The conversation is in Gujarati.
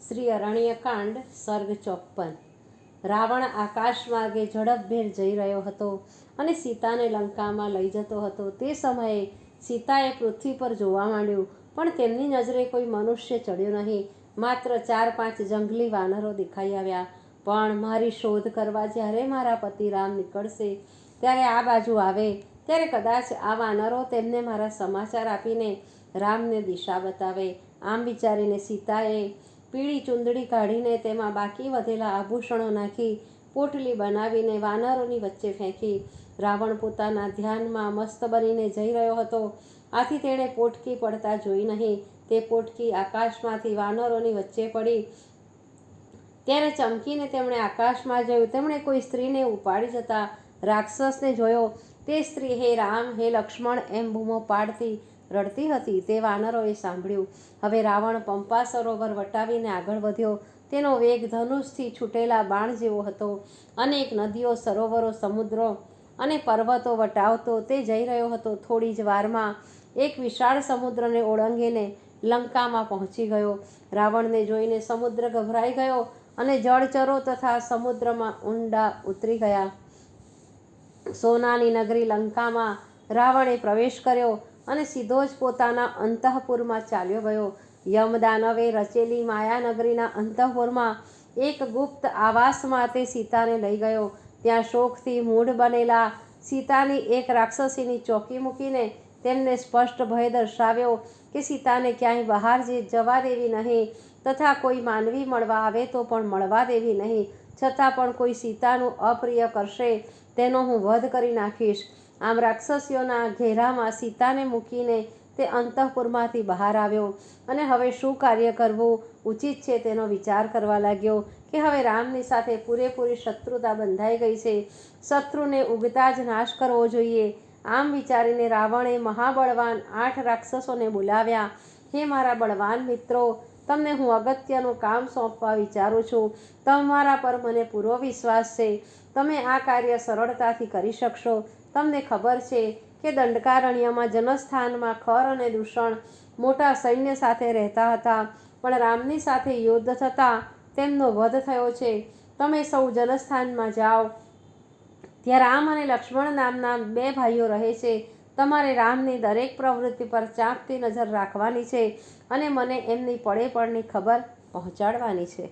શ્રી અરણ્યકાંડ સર્ગ 54। રાવણ આકાશ માર્ગે ઝડપભેર જઈ રહ્યો હતો અને સીતાને લંકામાં લઈ જતો હતો। તે સમયે સીતાએ પૃથ્વી પર જોવા માંડ્યું, પણ તેમની નજરે કોઈ મનુષ્ય ચડ્યો નહીં, માત્ર 4-5 જંગલી વાનરો દેખાઈ આવ્યા। પણ મારી શોધ કરવા જ્યારે મારા પતિ રામ નીકળશે, ત્યારે આ બાજુ આવે, ત્યારે કદાચ આ વાનરો તેમને મારા સમાચાર આપીને રામને દિશા બતાવે। આમ વિચારીને સીતાએ પીળી ચૂંદડી કાઢીને તેમાં બાકી વધેલા આભૂષણો નાખી પોટલી બનાવીને વાનરોની વચ્ચે ફેંકી। રાવણ પોતાના ધ્યાનમાં મસ્ત બનીને જઈ રહ્યો હતો, આથી તેણે પોટકી પડતા જોઈ નહીં। તે પોટકી આકાશમાંથી વાનરોની વચ્ચે પડી ત્યારે ચમકીને તેમણે આકાશમાં જોયું। તેમણે કોઈ સ્ત્રીને ઉપાડી જતા રાક્ષસને જોયો। તે સ્ત્રી હે રામ, હે લક્ષ્મણ એમ બૂમો પાડતી રડતી હતી। તે વાનરોએ સાંભળ્યું। હવે રાવણ પંપા સરોવર વટાવીને આગળ વધ્યો। તેનો વેગ ધનુષથી છૂટેલા બાણ જેવો હતો। અનેક નદીઓ, સરોવરો, સમુદ્રો અને પર્વતો વટાવતો તે જઈ રહ્યો હતો। થોડી જ વારમાં એક વિશાળ સમુદ્રને ઓળંગીને લંકામાં પહોંચી ગયો। રાવણને જોઈને સમુદ્ર ગભરાઈ ગયો અને જળચરો તથા સમુદ્રમાં ઊંડા ઉતરી ગયા। સોનાની નગરી લંકામાં રાવણે પ્રવેશ કર્યો અને સીધો જ પોતાના અંતઃપુરમાં ચાલ્યો ગયો। યમદાનવે રચેલી માયાનગરીના અંતઃપુરમાં એક ગુપ્ત આવાસમાં તે સીતાને લઈ ગયો। ત્યાં શોકથી મૂઢ બનેલા સીતાની એક રાક્ષસીની ચોકી મૂકીને તેમને સ્પષ્ટ ભય દર્શાવ્યો કે સીતાને ક્યાંય બહાર જવા દેવી નહીં, તથા કોઈ માનવી મળવા આવે તો પણ મળવા દેવી નહીં। છતાં પણ કોઈ સીતાનું અપ્રિય કરશે તેનો હું વધ કરી નાખીશ। આમ રાક્ષસીઓના ઘેરામાં સીતાને મૂકીને તે અંતઃપુરમાંથી બહાર આવ્યો અને હવે શું કાર્ય કરવું ઉચિત છે તેનો વિચાર કરવા લાગ્યો કે હવે રામની સાથે પૂરેપૂરી શત્રુતા બંધાઈ ગઈ છે, શત્રુને ઉગતા જ નાશ કરવો જોઈએ। આમ વિચારીને રાવણે મહાબળવાન 8 રાક્ષસોને બોલાવ્યા। હે મારા બળવાન મિત્રો, તમને હું અગત્યનું કામ સોંપવા વિચારું છું। તમારા પર મને પૂરો વિશ્વાસ છે, તમે આ કાર્ય સરળતાથી કરી શકશો। તમને ખબર છે કે દંડકારણ્યમાં જનસ્થાનમાં ખર અને દૂષણ મોટા સૈન્ય સાથે રહેતા હતા, પણ રામની સાથે યુદ્ધ થતાં તેમનો વધ થયો છે। તમે સૌ જનસ્થાનમાં જાઓ, ત્યાં રામ અને લક્ષ્મણ નામના 2 ભાઈઓ રહે છે। તમારે રામની દરેક પ્રવૃત્તિ પર ચાંપતી નજર રાખવાની છે અને મને એમની પડે પડની ખબર પહોંચાડવાની છે।